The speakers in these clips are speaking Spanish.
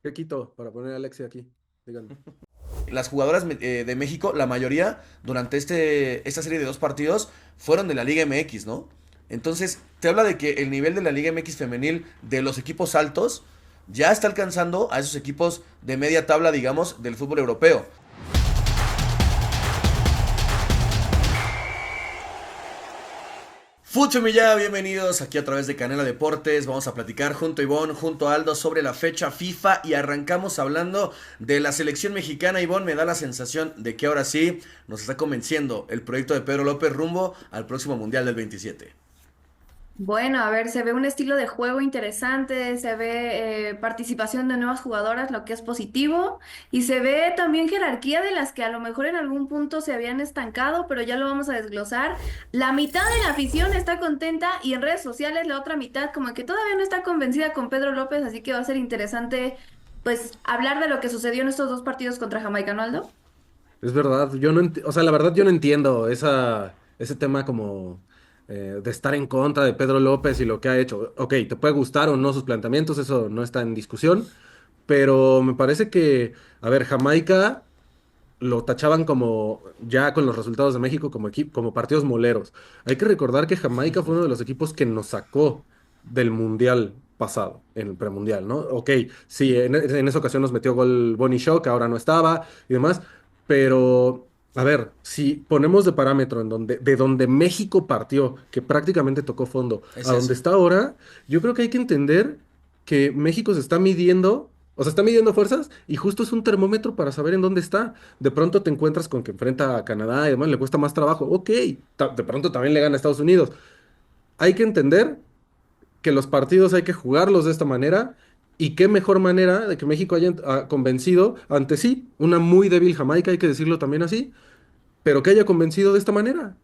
¿Qué quito para poner a Alexia aquí? Díganme. Las jugadoras de México, la mayoría, durante esta serie de dos partidos, fueron de la Liga MX, ¿no? Entonces, te habla de que el nivel de la Liga MX femenil de los equipos altos ya está alcanzando a esos equipos de media tabla, digamos, del fútbol europeo. Futsumilla, bienvenidos aquí a través de Canela Deportes. Vamos a platicar junto a Ivonne, junto a Aldo sobre la fecha FIFA y arrancamos hablando de la selección mexicana. Ivonne, me da la sensación de que ahora sí nos está convenciendo el proyecto de Pedro López rumbo al próximo Mundial del 27. Bueno, a ver, se ve un estilo de juego interesante, se ve participación de nuevas jugadoras, lo que es positivo, y se ve también jerarquía de las que a lo mejor en algún punto se habían estancado, pero ya lo vamos a desglosar. La mitad de la afición está contenta y en redes sociales la otra mitad como que todavía no está convencida con Pedro López, así que va a ser interesante pues hablar de lo que sucedió en estos dos partidos contra Jamaica, ¿no, Aldo? Es verdad, yo no o sea, la verdad yo no entiendo ese tema como de estar en contra de Pedro López y lo que ha hecho. Ok, te puede gustar o no sus planteamientos, eso no está en discusión, pero me parece que, a ver, Jamaica lo tachaban como, ya con los resultados de México, como como partidos moleros. Hay que recordar que Jamaica fue uno de los equipos que nos sacó del Mundial pasado, en el premundial, ¿no? Ok, sí, en esa ocasión nos metió gol Bonnie Shaw, que ahora no estaba y demás, pero, a ver, si ponemos de parámetro de donde México partió, que prácticamente tocó fondo, Es a donde eso. está ahora, yo creo que hay que entender que México se está midiendo. O sea, está midiendo fuerzas y justo es un termómetro para saber en dónde está. De pronto te encuentras con que enfrenta a Canadá y demás, le cuesta más trabajo. Ok, de pronto también le gana a Estados Unidos. Hay que entender que los partidos hay que jugarlos de esta manera y qué mejor manera de que México haya convencido ante sí, una muy débil Jamaica, hay que decirlo también así, pero que haya convencido de esta manera.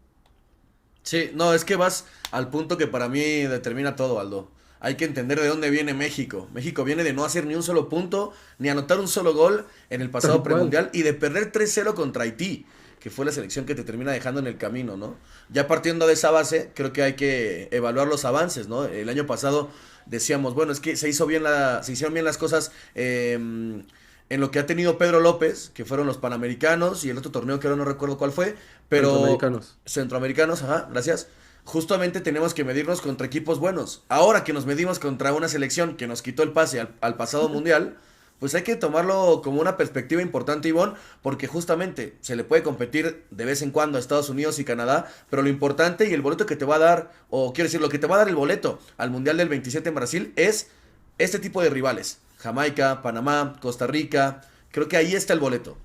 Sí, no, es que vas al punto que para mí determina todo, Aldo. Hay que entender de dónde viene México. México viene de no hacer ni un solo punto, ni anotar un solo gol en el pasado Tal cual. premundial y de perder 3-0 contra Haití, que fue la selección que te termina dejando en el camino, ¿no? Ya partiendo de esa base, creo que hay que evaluar los avances, ¿no? El año pasado decíamos, bueno, es que se hicieron bien las cosas en lo que ha tenido Pedro López, que fueron los Panamericanos y el otro torneo que ahora no recuerdo cuál fue, pero Centroamericanos. centroamericanos, ajá, gracias. Justamente tenemos que medirnos contra equipos buenos. Ahora que nos medimos contra una selección que nos quitó el pase al pasado mundial, pues hay que tomarlo como una perspectiva importante, Ivonne, porque justamente se le puede competir de vez en cuando a Estados Unidos y Canadá, pero lo importante y el boleto que te va a dar, o quiero decir, lo que te va a dar el boleto al Mundial del 27 en Brasil es este tipo de rivales. Jamaica, Panamá, Costa Rica. Creo que ahí está el boleto.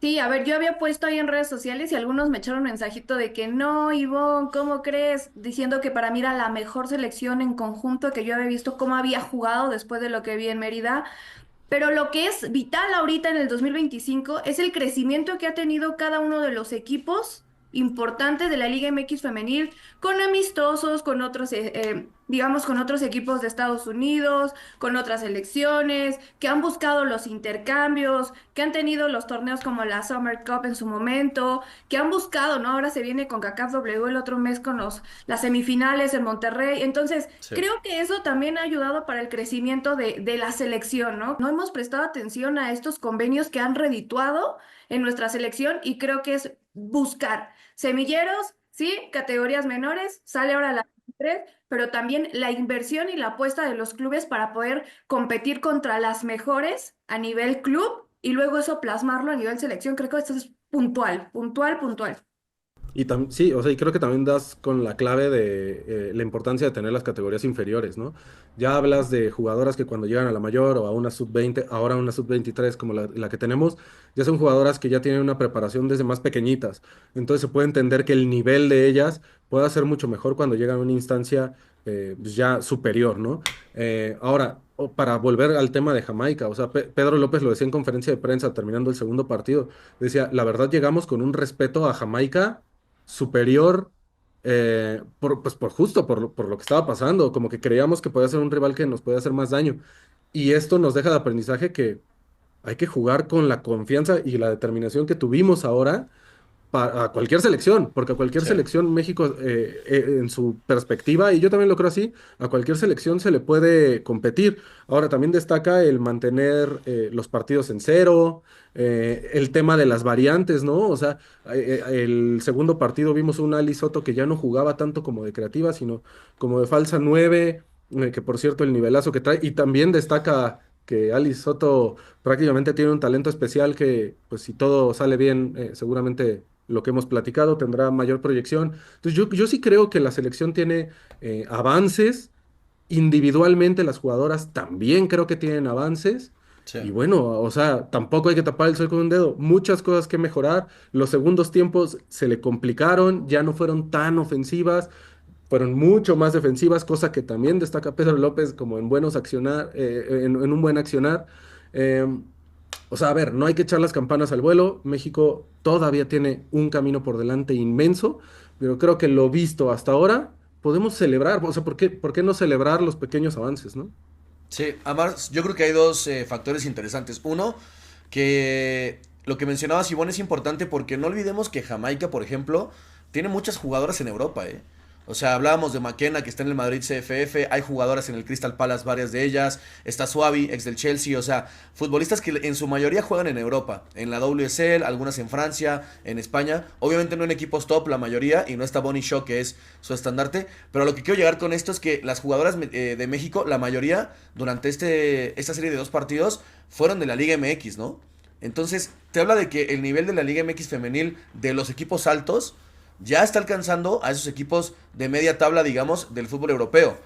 Sí, a ver, yo había puesto ahí en redes sociales y algunos me echaron un mensajito de que no, Ivonne, ¿cómo crees? Diciendo que para mí era la mejor selección en conjunto, que yo había visto cómo había jugado después de lo que vi en Mérida. Pero lo que es vital ahorita en el 2025 es el crecimiento que ha tenido cada uno de los equipos importantes de la Liga MX femenil, con amistosos, con otros, digamos, con otros equipos de Estados Unidos, con otras selecciones, que han buscado los intercambios, que han tenido los torneos como la Summer Cup en su momento, que han buscado, ¿no? Ahora se viene con CACAF W el otro mes con las semifinales en Monterrey. Entonces, Sí. creo que eso también ha ayudado para el crecimiento de la selección, ¿no? No hemos prestado atención a estos convenios que han redituado en nuestra selección y creo que es buscar semilleros, sí, categorías menores, sale ahora la 3, pero también la inversión y la apuesta de los clubes para poder competir contra las mejores a nivel club y luego eso plasmarlo a nivel selección. Creo que esto es puntual, puntual, puntual. Y sí, o sea, y creo que también das con la clave de la importancia de tener las categorías inferiores, ¿no? Ya hablas de jugadoras que cuando llegan a la mayor o a una sub-20, ahora a una sub-23 como la que tenemos, ya son jugadoras que ya tienen una preparación desde más pequeñitas. Entonces se puede entender que el nivel de ellas pueda ser mucho mejor cuando llegan a una instancia pues ya superior, ¿no? Ahora, para volver al tema de Jamaica, o sea, Pedro López lo decía en conferencia de prensa terminando el segundo partido, decía, la verdad llegamos con un respeto a Jamaica superior, pues por justo, por lo que estaba pasando, como que creíamos que podía ser un rival que nos podía hacer más daño. Y esto nos deja de aprendizaje que hay que jugar con la confianza y la determinación que tuvimos ahora a cualquier selección, porque a cualquier Sí. selección México, en su perspectiva, y yo también lo creo así, a cualquier selección se le puede competir. Ahora, también destaca el mantener los partidos en cero, el tema de las variantes, ¿no? O sea, el segundo partido vimos un Ali Soto que ya no jugaba tanto como de creativa, sino como de falsa 9, que por cierto el nivelazo que trae, y también destaca que Ali Soto prácticamente tiene un talento especial que, pues si todo sale bien, seguramente lo que hemos platicado tendrá mayor proyección. Entonces yo sí creo que la selección tiene avances, individualmente las jugadoras también creo que tienen avances. Sí. Y bueno, o sea, tampoco hay que tapar el sol con un dedo. Muchas cosas que mejorar. Los segundos tiempos se le complicaron, ya no fueron tan ofensivas, fueron mucho más defensivas, cosa que también destaca Pedro López como en buenos accionar, en un buen accionar. Eh, o sea, a ver, no hay que echar las campanas al vuelo. México todavía tiene un camino por delante inmenso, pero creo que lo visto hasta ahora podemos celebrar. O sea, por qué no celebrar los pequeños avances, ¿no? Sí, además yo creo que hay dos factores interesantes. Uno, que lo que mencionabas, Ivonne, es importante porque no olvidemos que Jamaica, por ejemplo, tiene muchas jugadoras en Europa, ¿eh? O sea, hablábamos de McKenna, que está en el Madrid CFF, hay jugadoras en el Crystal Palace, varias de ellas, está Suavi, ex del Chelsea, o sea, futbolistas que en su mayoría juegan en Europa, en la WSL, algunas en Francia, en España, obviamente no en equipos top la mayoría, y no está Bonnie Shaw, que es su estandarte, pero a lo que quiero llegar con esto es que las jugadoras de México, la mayoría, durante esta serie de 2 partidos, fueron de la Liga MX, ¿no? Entonces, te habla de que el nivel de la Liga MX femenil de los equipos altos ya está alcanzando a esos equipos de media tabla, digamos, del fútbol europeo.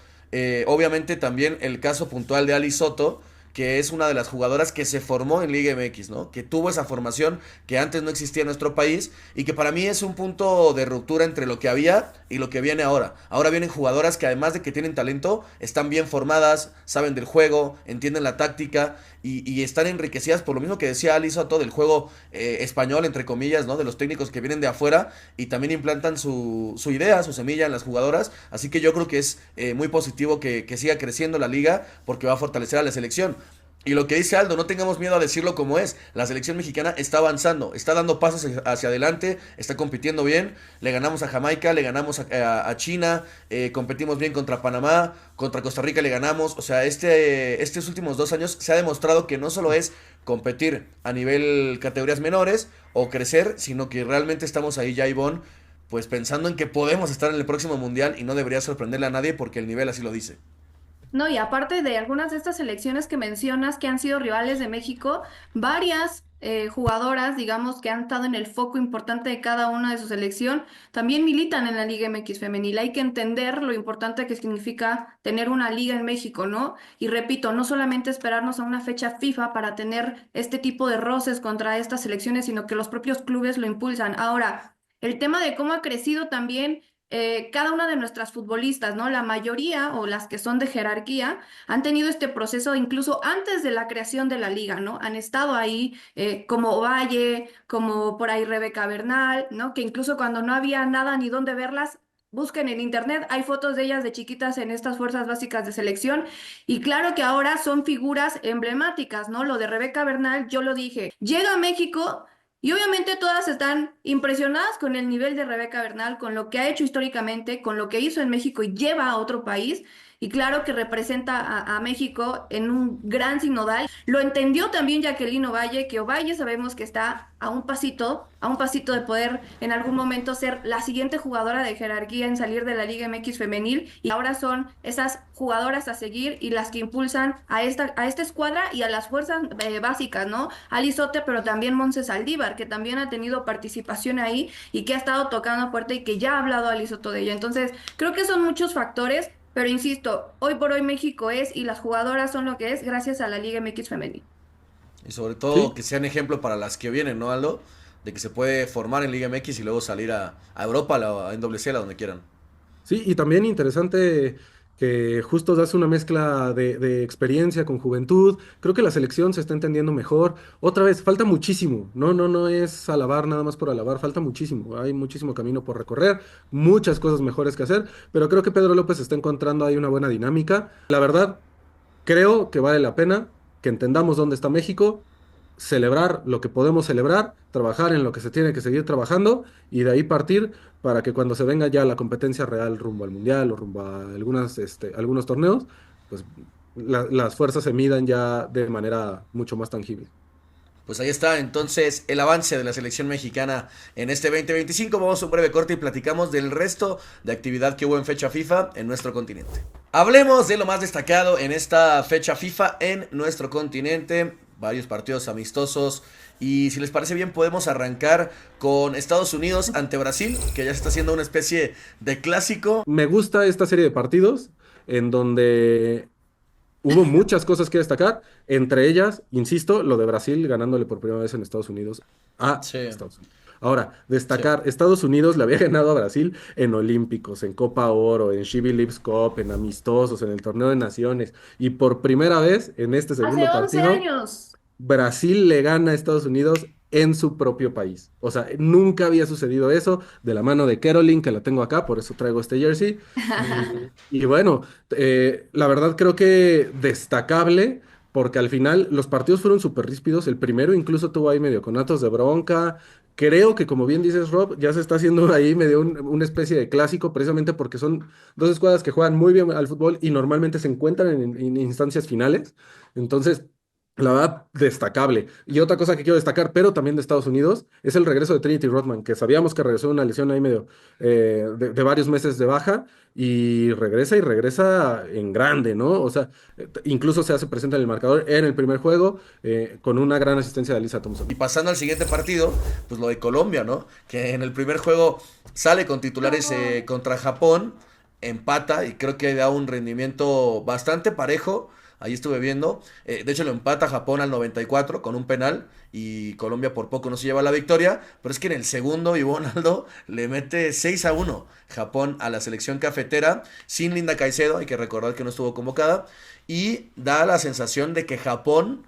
Obviamente también el caso puntual de Ali Soto, que es una de las jugadoras que se formó en Liga MX, ¿no? Que tuvo esa formación que antes no existía en nuestro país y que para mí es un punto de ruptura entre lo que había y lo que viene ahora. Ahora vienen jugadoras que además de que tienen talento, están bien formadas, saben del juego, entienden la táctica y están enriquecidas por lo mismo que decía Ali Soto del juego español, entre comillas, ¿no? De los técnicos que vienen de afuera y también implantan su idea, su semilla en las jugadoras. Así que yo creo que es muy positivo que siga creciendo la liga porque va a fortalecer a la selección. Y lo que dice Aldo, no tengamos miedo a decirlo como es. La selección mexicana está avanzando, está dando pasos hacia adelante, está compitiendo bien. Le ganamos a Jamaica, le ganamos a China, competimos bien contra Panamá, contra Costa Rica le ganamos. O sea, estos últimos 2 años se ha demostrado que no solo es competir a nivel categorías menores o crecer, sino que realmente estamos ahí ya, Ivonne, pues pensando en que podemos estar en el próximo mundial y no debería sorprenderle a nadie porque el nivel así lo dice. No, y aparte de algunas de estas selecciones que mencionas que han sido rivales de México, varias jugadoras, digamos, que han estado en el foco importante de cada una de su selección, también militan en la Liga MX femenil. Hay que entender lo importante que significa tener una liga en México, ¿no? Y repito, no solamente esperarnos a una fecha FIFA para tener este tipo de roces contra estas selecciones, sino que los propios clubes lo impulsan. Ahora, el tema de cómo ha crecido también cada una de nuestras futbolistas, ¿no? La mayoría o las que son de jerarquía han tenido este proceso incluso antes de la creación de la liga, ¿no? Han estado ahí como Ovalle, como por ahí Rebeca Bernal, ¿no? Que incluso cuando no había nada ni dónde verlas, busquen en internet, hay fotos de ellas de chiquitas en estas fuerzas básicas de selección y claro que ahora son figuras emblemáticas, ¿no? Lo de Rebeca Bernal, yo lo dije, llega a México. Y obviamente todas están impresionadas con el nivel de Rebeca Bernal, con lo que ha hecho históricamente, con lo que hizo en México y lleva a otro país. Y claro que representa a México en un gran sinodal. Lo entendió también Jacqueline Ovalle, que Ovalle sabemos que está a un pasito de poder en algún momento ser la siguiente jugadora de jerarquía en salir de la Liga MX femenil. Y ahora son esas jugadoras a seguir y las que impulsan a esta escuadra y a las fuerzas básicas, ¿no? Ali Sote, pero también Montse Saldívar, que también ha tenido participación ahí y que ha estado tocando fuerte y que ya ha hablado Ali Soto de ella. Entonces, creo que son muchos factores, pero insisto, hoy por hoy México es y las jugadoras son lo que es gracias a la Liga MX femenil. Y sobre todo Sí, que sean ejemplo para las que vienen, ¿no, Aldo? De que se puede formar en Liga MX y luego salir a Europa, a NWSL, a donde quieran. sí, y también interesante que justo das una mezcla de experiencia con juventud. Creo que la selección se está entendiendo mejor. Otra vez, falta muchísimo. No es alabar nada más por alabar, falta muchísimo. Hay muchísimo camino por recorrer, muchas cosas mejores que hacer, pero creo que Pedro López está encontrando ahí una buena dinámica. La verdad, creo que vale la pena que entendamos dónde está México. celebrar lo que podemos celebrar, trabajar en lo que se tiene que seguir trabajando y de ahí partir para que cuando se venga ya la competencia real rumbo al mundial o rumbo a algunos torneos, pues las fuerzas se midan ya de manera mucho más tangible. Pues ahí está entonces el avance de la selección mexicana en este 2025. Vamos a un breve corte y platicamos del resto de actividad que hubo en fecha FIFA en nuestro continente. Hablemos de lo más destacado en esta fecha FIFA en nuestro continente. Varios partidos amistosos. Y si les parece bien, podemos arrancar con Estados Unidos ante Brasil, que ya se está haciendo una especie de clásico. Me gusta esta serie de partidos en donde hubo muchas cosas que destacar, entre ellas, insisto, lo de Brasil ganándole por primera vez en Estados Unidos a Sí, Estados Unidos. Ahora, sí. destacar, Estados Unidos le había ganado a Brasil en Olímpicos, en Copa Oro, en She Believes Cup, en amistosos, en el Torneo de Naciones, y por primera vez en este Hace segundo 11 partido años. Brasil le gana a Estados Unidos en su propio país. O sea, nunca había sucedido eso de la mano de Caroline, que la tengo acá, por eso traigo este jersey. Y bueno, la verdad creo que destacable, porque al final los partidos fueron súper ríspidos. El primero incluso tuvo ahí medio conatos de bronca. Creo que, como bien dices, Rob, ya se está haciendo ahí medio una especie de clásico, precisamente porque son dos escuadras que juegan muy bien al fútbol y normalmente se encuentran en instancias finales. Entonces, la verdad, destacable. Y otra cosa que quiero destacar, pero también de Estados Unidos, es el regreso de Trinity Rodman, que sabíamos que regresó de una lesión ahí medio de varios meses de baja, y regresa en grande, ¿no? O sea, incluso se hace presente en el marcador en el primer juego, con una gran asistencia de Alyssa Thompson. Y pasando al siguiente partido, pues lo de Colombia, ¿no? Que en el primer juego sale con titulares No. contra Japón, empata y creo que da un rendimiento bastante parejo. Ahí estuve viendo. De hecho, lo empata Japón al 94 con un penal y Colombia por poco no se lleva la victoria. Pero es que en el segundo, Ivonne Aldo le mete 6-1 Japón a la selección cafetera sin Linda Caicedo. Hay que recordar que no estuvo convocada. Y da la sensación de que Japón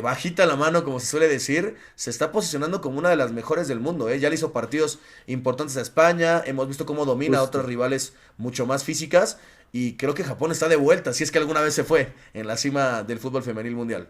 bajita la mano, como se suele decir, se está posicionando como una de las mejores del mundo. Ya le hizo partidos importantes a España, hemos visto cómo domina a otras Justo. rivales mucho más físicas y creo que Japón está de vuelta, si es que alguna vez se fue en la cima del fútbol femenil mundial.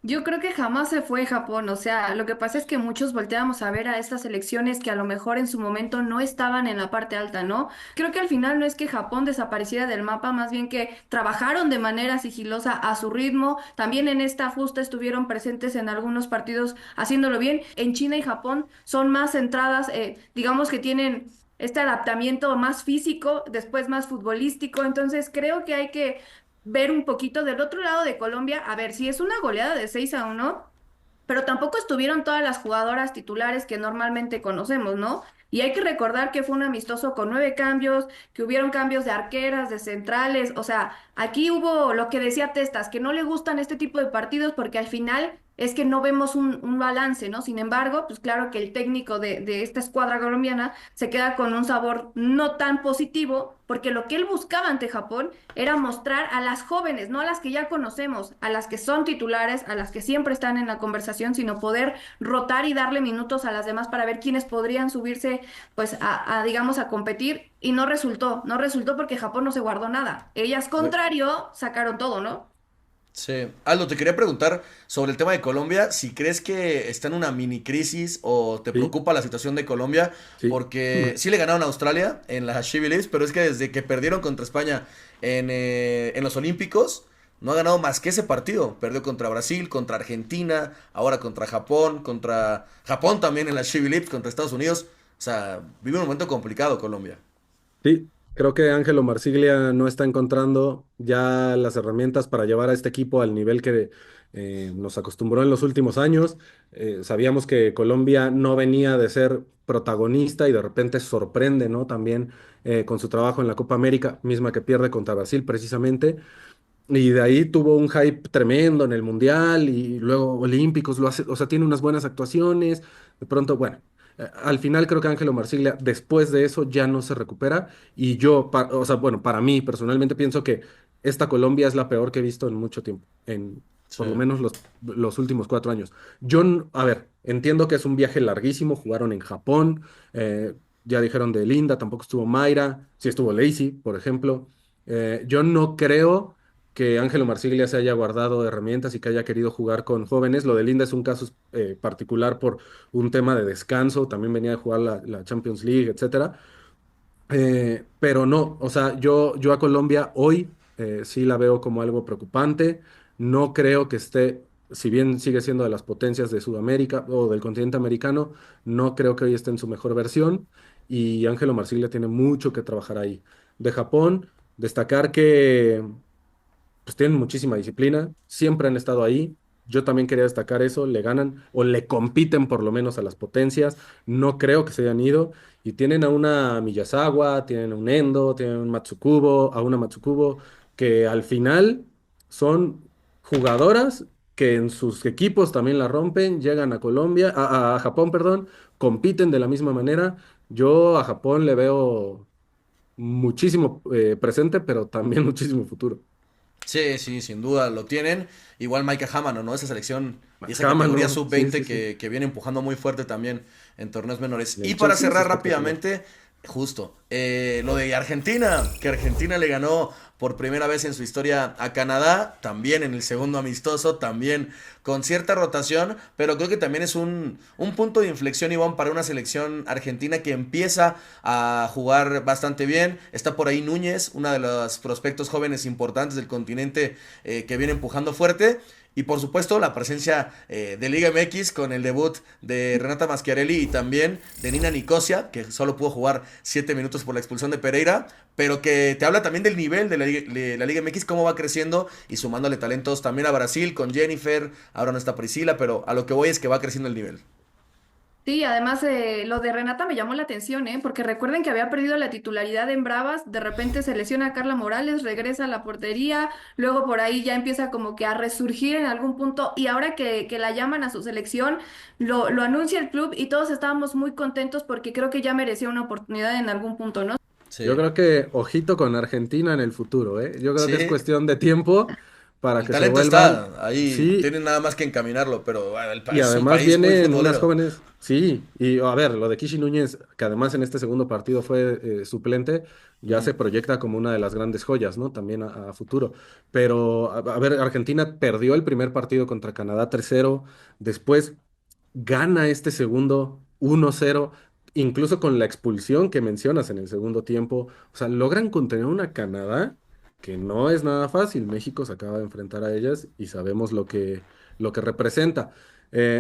Yo creo que jamás se fue Japón, o sea, lo que pasa es que muchos volteamos a ver a estas selecciones que a lo mejor en su momento no estaban en la parte alta, ¿no? Creo que al final no es que Japón desapareciera del mapa, más bien que trabajaron de manera sigilosa a su ritmo, también en esta justa estuvieron presentes en algunos partidos haciéndolo bien. En China y Japón son más centradas, digamos que tienen este adaptamiento más físico, después más futbolístico, entonces creo que hay que ver un poquito del otro lado de Colombia, a ver si es una goleada de 6-1, pero tampoco estuvieron todas las jugadoras titulares que normalmente conocemos, ¿no? Y hay que recordar que fue un amistoso con 9 cambios, que hubieron cambios de arqueras, de centrales, o sea, aquí hubo lo que decía Testas, que no le gustan este tipo de partidos porque al final es que no vemos un balance, ¿no? Sin embargo, pues claro que el técnico de esta escuadra colombiana se queda con un sabor no tan positivo, porque lo que él buscaba ante Japón era mostrar a las jóvenes, no a las que ya conocemos, a las que son titulares, a las que siempre están en la conversación, sino poder rotar y darle minutos a las demás para ver quiénes podrían subirse, pues, digamos, a competir. Y no resultó porque Japón no se guardó nada. Ellas, contrario, sacaron todo, ¿no? Sí. Aldo, te quería preguntar sobre el tema de Colombia, si crees que está en una mini crisis o te Sí, preocupa la situación de Colombia, sí. porque sí le ganaron a Australia en la She Believes, pero es que desde que perdieron contra España en los Olímpicos, no ha ganado más que ese partido. Perdió contra Brasil, contra Argentina, ahora contra Japón también en la She Believes, contra Estados Unidos. O sea, vive un momento complicado Colombia. Sí, creo que Ángelo Marsiglia no está encontrando ya las herramientas para llevar a este equipo al nivel que nos acostumbró en los últimos años. Sabíamos que Colombia no venía de ser protagonista y de repente sorprende, ¿no? También con su trabajo en la Copa América, misma que pierde contra Brasil precisamente. Y de ahí tuvo un hype tremendo en el Mundial y luego Olímpicos, lo hace, o sea, tiene unas buenas actuaciones. De pronto, bueno, al final creo que Ángelo Marsiglia después de eso ya no se recupera. Y yo, o sea, bueno, para mí personalmente pienso que esta Colombia es la peor que he visto en mucho tiempo, en Sí. por lo menos los últimos 4 años. A ver, entiendo que es un viaje larguísimo, jugaron en Japón, ya dijeron de Linda, tampoco estuvo Mayra, sí estuvo Lacey, por ejemplo. Yo no creo que Ángelo Marsiglia se haya guardado herramientas y que haya querido jugar con jóvenes. Lo de Linda es un caso particular por un tema de descanso, también venía de jugar la Champions League, etcétera. Pero no, o sea, yo a Colombia hoy sí la veo como algo preocupante. No creo que esté, si bien sigue siendo de las potencias de Sudamérica o del continente americano, no creo que hoy esté en su mejor versión. Y Ángelo Marsiglia tiene mucho que trabajar ahí. De Japón, destacar que pues tienen muchísima disciplina, siempre han estado ahí. Yo también quería destacar eso, le ganan o le compiten por lo menos a las potencias. No creo que se hayan ido. Y tienen a una Miyazawa, tienen a un Endo, tienen a un Matsukubo, a una Matsukubo, que al final son jugadoras que en sus equipos también la rompen, llegan a Colombia, a Japón, perdón, compiten de la misma manera. Yo a Japón le veo muchísimo presente, pero también muchísimo futuro. Sí, sí, sin duda lo tienen. Igual Maika Hamano, ¿no? Esa selección y esa categoría Cámano, sí, sub-20 sí, sí. que viene empujando muy fuerte también en torneos menores. Y Y el para Chelsea es cerrar espectacular. rápidamente, justo, lo de Argentina, que Argentina le ganó por primera vez en su historia a Canadá, también en el segundo amistoso, también con cierta rotación, pero creo que también es un punto de inflexión, Iván, para una selección argentina que empieza a jugar bastante bien. Está por ahí Núñez, uno de los prospectos jóvenes importantes del continente que viene empujando fuerte. Y por supuesto la presencia de Liga MX con el debut de Renata Maschiarelli y también de Nina Nicosia, que solo pudo jugar 7 minutos por la expulsión de Pereira, pero que te habla también del nivel de la Liga MX, cómo va creciendo y sumándole talentos también a Brasil con Jennifer, ahora no está Priscila, pero a lo que voy es que va creciendo el nivel. Sí, además lo de Renata me llamó la atención, ¿eh? Porque recuerden que había perdido la titularidad en Bravas, de repente se lesiona a Carla Morales, regresa a la portería, luego por ahí ya empieza como que a resurgir en algún punto y ahora que la llaman a su selección, lo anuncia el club y todos estábamos muy contentos porque creo que ya merecía una oportunidad en algún punto, ¿no? Yo Sí, creo que ojito con Argentina en el futuro, ¿eh? Yo creo que es sí, cuestión de tiempo para el que se talento vuelvan, está ahí, sí, tienen nada más que encaminarlo, pero bueno, y es un además país muy vienen unas futbolero. jóvenes, sí, y a ver, lo de Kishi Núñez, que además en este segundo partido fue suplente, ya Ujú. se proyecta como una de las grandes joyas, ¿no? También a futuro. Pero, a ver, Argentina perdió el primer partido contra Canadá 3-0, después gana este segundo 1-0, incluso con la expulsión que mencionas en el segundo tiempo. O sea, logran contener una Canadá que no es nada fácil. México se acaba de enfrentar a ellas y sabemos lo que representa.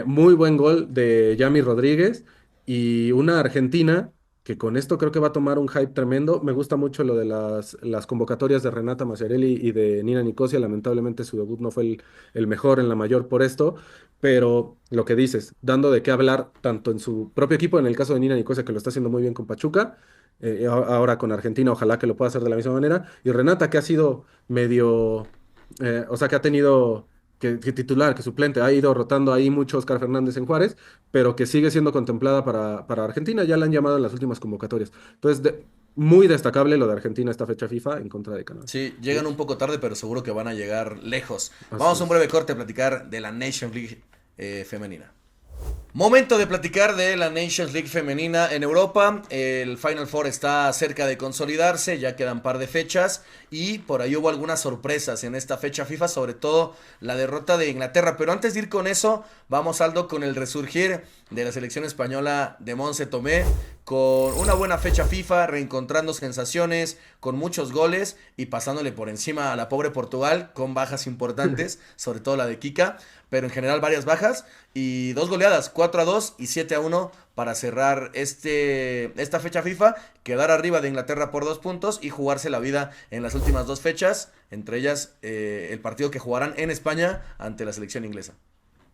Muy buen gol de Yami Rodríguez y una Argentina que con esto creo que va a tomar un hype tremendo. Me gusta mucho lo de las convocatorias de Renata Maciarelli y de Nina Nicosia. Lamentablemente su debut no fue el mejor en la mayor por esto, pero lo que dices, dando de qué hablar tanto en su propio equipo, en el caso de Nina Nicosia, que lo está haciendo muy bien con Pachuca, ahora con Argentina, ojalá que lo pueda hacer de la misma manera, y Renata, que ha sido medio, o sea, que ha tenido que titular, que suplente, ha ido rotando ahí mucho Oscar Fernández en Juárez, pero que sigue siendo contemplada para Argentina, ya la han llamado en las últimas convocatorias. Entonces, muy destacable lo de Argentina esta fecha FIFA en contra de Canadá. Sí, llegan un poco tarde, pero seguro que van a llegar lejos. Vamos Así a un es. breve corte a platicar de la Nation League femenina. Momento de platicar de la Nations League femenina en Europa. El Final Four está cerca de consolidarse, ya quedan par de fechas y por ahí hubo algunas sorpresas en esta fecha FIFA, sobre todo la derrota de Inglaterra. Pero antes de ir con eso, vamos Aldo con el resurgir de la selección española de Monse Tomé, con una buena fecha FIFA, reencontrando sensaciones, con muchos goles y pasándole por encima a la pobre Portugal con bajas importantes, sobre todo la de Kika, pero en general varias bajas y dos goleadas, 4-2 y 7-1 para cerrar esta fecha FIFA, quedar arriba de Inglaterra por 2 puntos y jugarse la vida en las últimas dos fechas, entre ellas el partido que jugarán en España ante la selección inglesa.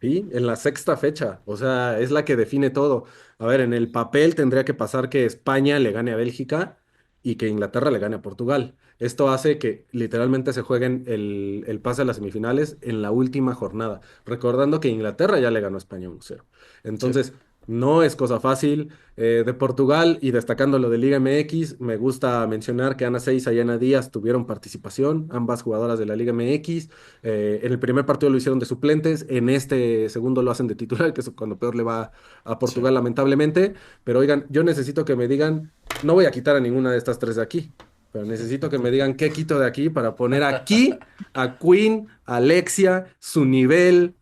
Sí, en la sexta fecha, o sea, es la que define todo. A ver, en el papel tendría que pasar que España le gane a Bélgica y que Inglaterra le gane a Portugal. Esto hace que literalmente se jueguen el pase a las semifinales en la última jornada, recordando que Inglaterra ya le ganó a España 1-0. Sí. Entonces, no es cosa fácil. De Portugal y destacando lo de Liga MX, me gusta mencionar que Ana Seiza y Ana Díaz tuvieron participación, ambas jugadoras de la Liga MX. En el primer partido lo hicieron de suplentes, en este segundo lo hacen de titular, que es cuando peor le va a Sí. Portugal, lamentablemente. Pero oigan, yo necesito que me digan, no voy a quitar a ninguna de estas tres de aquí, pero necesito que me digan qué quito de aquí para poner aquí a Queen, a Alexia, su nivel.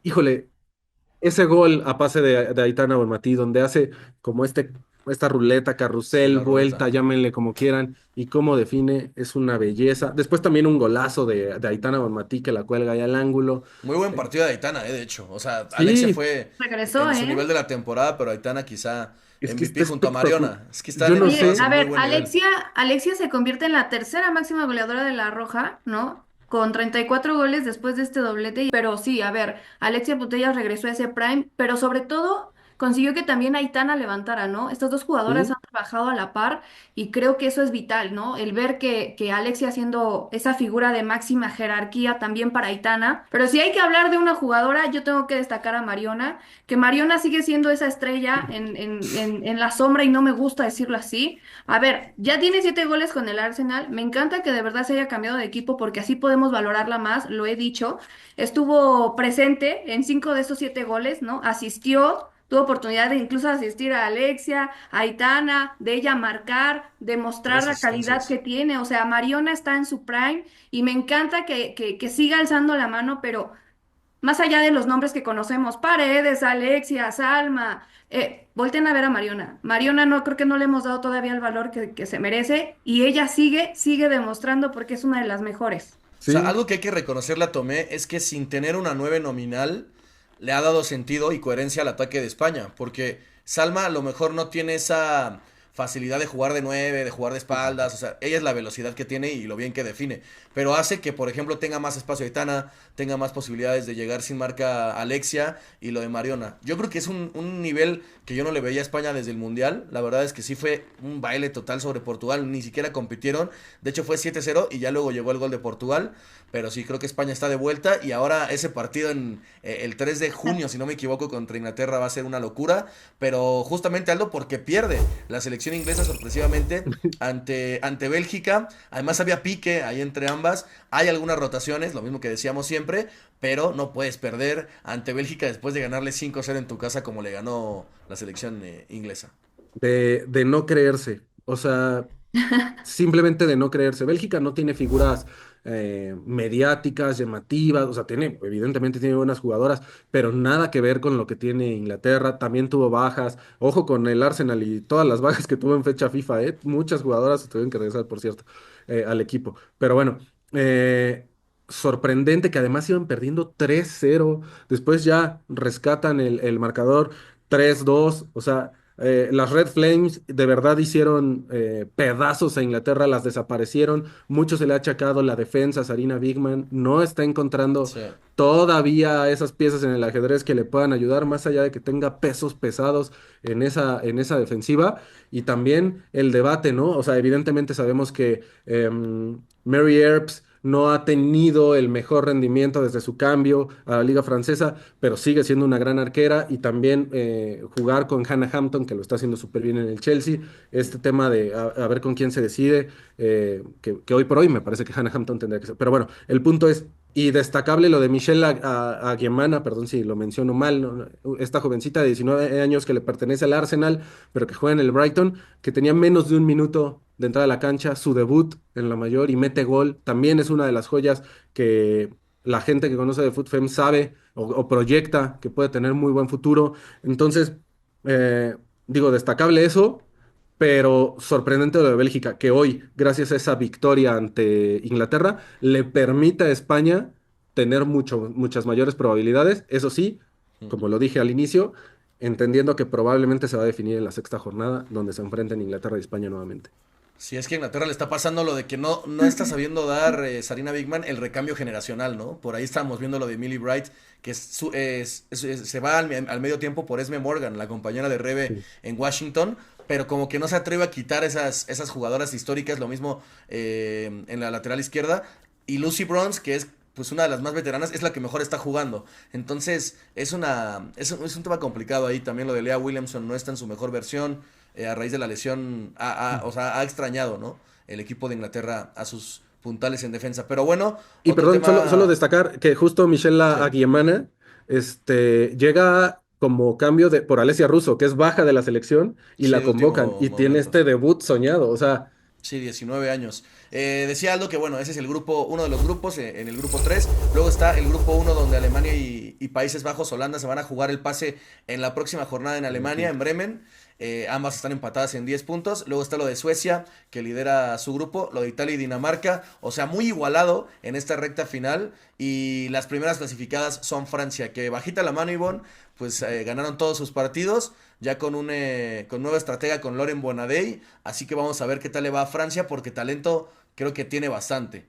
Híjole, ese gol a pase de Aitana Bonmatí, donde hace como esta ruleta, Sí, carrusel, la ruleta. vuelta, llámenle como quieran, y cómo define, es una belleza. Después también un golazo de Aitana Bonmatí que la cuelga ahí al ángulo. Muy buen Eh, partido de Aitana, de hecho. O sea, Alexia sí, fue Regresó, en su ¿eh? nivel de la temporada, pero Aitana quizá es que MVP está junto a espectacular. Mariona. Es que Yo están no Oye, todas sé, a en muy ver, buen nivel. Alexia se convierte en la tercera máxima goleadora de la Roja, ¿no? Con 34 goles después de este doblete. Pero sí, a ver, Alexia Putellas regresó a ese prime, pero sobre todo consiguió que también Aitana levantara, ¿no? Estas dos jugadoras sí, han trabajado a la par y creo que eso es vital, ¿no? El ver que Alexia siendo esa figura de máxima jerarquía también para Aitana. Pero si hay que hablar de una jugadora, yo tengo que destacar a Mariona, que Mariona sigue siendo esa estrella en la sombra y no me gusta decirlo así. A ver, ya tiene 7 goles con el Arsenal. Me encanta que de verdad se haya cambiado de equipo porque así podemos valorarla más, lo he dicho. Estuvo presente en 5 de esos 7 goles, ¿no? Asistió, tuvo oportunidad de incluso asistir a Alexia, a Aitana, de ella marcar, de mostrar Tres la calidad que asistencias. tiene. O sea, Mariona está en su prime y me encanta que siga alzando la mano, pero más allá de los nombres que conocemos, Paredes, Alexia, Salma, volten a ver a Mariona. Mariona no creo que no le hemos dado todavía el valor que se merece y ella sigue demostrando porque es una de las mejores. O sea, sí. algo que hay que reconocerle a Tomé es que sin tener una 9 nominal, le ha dado sentido y coherencia al ataque de España. Porque Salma a lo mejor no tiene esa facilidad de jugar de 9 de jugar de espaldas. O sea, ella es la velocidad que tiene y lo bien que define. Pero hace que, por ejemplo, tenga más espacio Aitana, tenga más posibilidades de llegar sin marca Alexia y lo de Mariona. Yo creo que es un nivel que yo no le veía a España desde el Mundial. La verdad es que sí fue un baile total sobre Portugal. Ni siquiera compitieron. De hecho fue 7-0 y ya luego llegó el gol de Portugal. Pero sí, creo que España está de vuelta y ahora ese partido en el 3 de junio, si no me equivoco, contra Inglaterra va a ser una locura. Pero justamente Aldo, porque pierde la selección inglesa sorpresivamente ante Bélgica. Además había pique ahí entre ambas. Hay algunas rotaciones, lo mismo que decíamos siempre, pero no puedes perder ante Bélgica después de ganarle 5-0 en tu casa como le ganó la selección inglesa. De no creerse. O sea, simplemente de no creerse. Bélgica no tiene figuras mediáticas, llamativas, o sea, evidentemente tiene buenas jugadoras, pero nada que ver con lo que tiene Inglaterra. También tuvo bajas. Ojo con el Arsenal y todas las bajas que tuvo en fecha FIFA, ¿eh? Muchas jugadoras tuvieron que regresar, por cierto, al equipo. Pero bueno, sorprendente que además iban perdiendo 3-0. Después ya rescatan el marcador 3-2. O sea, las Red Flames de verdad hicieron pedazos a Inglaterra, las desaparecieron. Mucho se le ha achacado la defensa. Sarina Bigman no está encontrando Sí. todavía esas piezas en el ajedrez que le puedan ayudar, más allá de que tenga pesos pesados en esa defensiva. Y también el debate, ¿no? O sea, evidentemente sabemos que Mary Earps no ha tenido el mejor rendimiento desde su cambio a la Liga Francesa, pero sigue siendo una gran arquera y también jugar con Hannah Hampton, que lo está haciendo súper bien en el Chelsea. Este tema de a ver con quién se decide, que hoy por hoy me parece que Hannah Hampton tendría que ser. Pero bueno, el punto es, y destacable lo de Michelle Aguemana, perdón si lo menciono mal, esta jovencita de 19 años que le pertenece al Arsenal, pero que juega en el Brighton, que tenía menos de un minuto de entrada a la cancha, su debut en la mayor y mete gol. También es una de las joyas que la gente que conoce de FUTFEM sabe o proyecta que puede tener muy buen futuro. Entonces, eh, digo, destacable eso, pero sorprendente lo de Bélgica, que hoy, gracias a esa victoria ante Inglaterra, le permite a España tener muchas mayores probabilidades. Eso sí, como lo dije al inicio, entendiendo que probablemente se va a definir en la sexta jornada, donde se enfrenten Inglaterra y España nuevamente. Si es que a Inglaterra le está pasando lo de que no está sabiendo dar Sarina Bigman el recambio generacional, ¿no? Por ahí estamos viendo lo de Millie Bright, que se va al medio tiempo por Esme Morgan, la compañera de Rebe Sí. en Washington, pero como que no se atreve a quitar esas jugadoras históricas, lo mismo en la lateral izquierda. Y Lucy Bronze, que es pues una de las más veteranas, es la que mejor está jugando. Entonces, es un tema complicado ahí. También lo de Lea Williamson no está en su mejor versión. A raíz de la lesión, o sea, ha extrañado, ¿no? El equipo de Inglaterra a sus puntales en defensa. Pero bueno, Y otro perdón, solo tema. destacar que justo Michelle Sí, Aguiemana llega como cambio por Alessia Russo, que es baja de la selección, y sí, la de convocan último y tiene momento, este sí. debut soñado. O sea, Sí, 19 años. Decía Aldo que bueno, ese es el grupo, uno de los grupos, en el grupo 3. Luego está el grupo uno donde Alemania y Países Bajos, Holanda se van a jugar el pase en la próxima jornada en Alemania, en Bremen. Ambas están empatadas en 10 puntos. Luego está lo de Suecia, que lidera su grupo, lo de Italia y Dinamarca. O sea, muy igualado en esta recta final. Y las primeras clasificadas son Francia, que bajita la mano, Ivonne, pues ganaron todos sus partidos, ya con nueva estratega, con Loren Bonadei. Así que vamos a ver qué tal le va a Francia, porque talento creo que tiene bastante.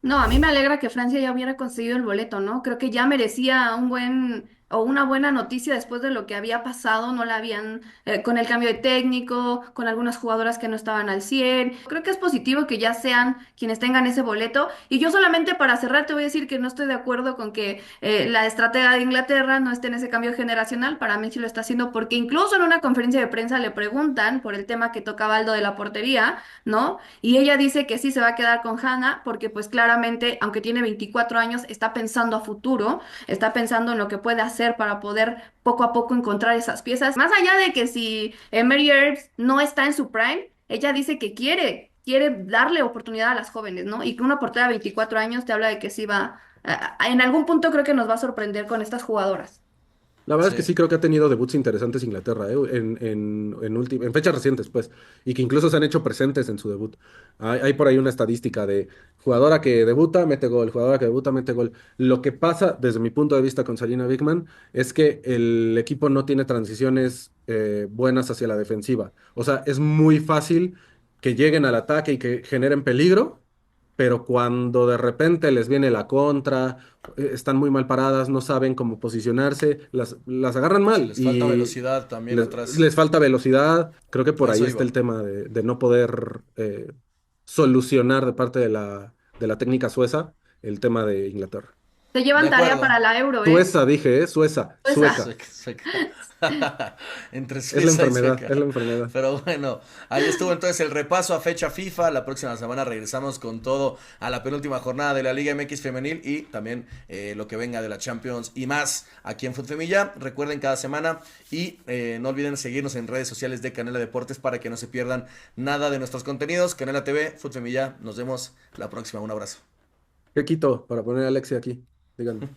No, a mí me alegra que Francia ya hubiera conseguido el boleto, ¿no? Creo que ya merecía un buen o una buena noticia después de lo que había pasado, no la habían, con el cambio de técnico, con algunas jugadoras que no estaban al 100. Creo que es positivo que ya sean quienes tengan ese boleto. Y yo solamente para cerrar te voy a decir que no estoy de acuerdo con que la estratega de Inglaterra no esté en ese cambio generacional. Para mí sí lo está haciendo porque incluso en una conferencia de prensa le preguntan por el tema que tocaba Aldo de la portería, ¿no? Y ella dice que sí se va a quedar con Hannah porque pues claramente, aunque tiene 24 años, está pensando a futuro, está pensando en lo que puede hacer para poder poco a poco encontrar esas piezas. Más allá de que si Emery Earps no está en su prime, ella dice que quiere darle oportunidad a las jóvenes, ¿no? Y que una portera de 24 años te habla de que sí va, en algún punto creo que nos va a sorprender con estas jugadoras. La verdad es que Sí. sí creo que ha tenido debuts interesantes Inglaterra, en fechas recientes, pues, y que incluso se han hecho presentes en su debut. Hay por ahí una estadística de jugadora que debuta, mete gol, jugadora que debuta, mete gol. Lo que pasa, desde mi punto de vista con Sarina Bigman, es que el equipo no tiene transiciones buenas hacia la defensiva. O sea, es muy fácil que lleguen al ataque y que generen peligro, pero cuando de repente les viene la contra, están muy mal paradas, no saben cómo posicionarse, las agarran Sí, mal les falta y velocidad también les, atrás. les falta velocidad. Creo que A por ahí eso está iba. el tema de no poder solucionar de parte de la técnica sueza el tema de Inglaterra. Te De llevan tarea acuerdo. para la Euro, ¿eh? Sueza, dije, Sueza, Pues, sueca. Sueca, sueca. Entre Es la Suiza y enfermedad, Sueca. es la enfermedad. Pero bueno, ahí estuvo entonces el repaso a fecha FIFA. La próxima semana regresamos con todo a la penúltima jornada de la Liga MX Femenil y también lo que venga de la Champions y más aquí en Futfemilla. Recuerden cada semana y no olviden seguirnos en redes sociales de Canela Deportes para que no se pierdan nada de nuestros contenidos. Canela TV, Futfemilla. Nos vemos la próxima. Un abrazo. ¿Qué quito para poner a Alexia aquí? Díganme.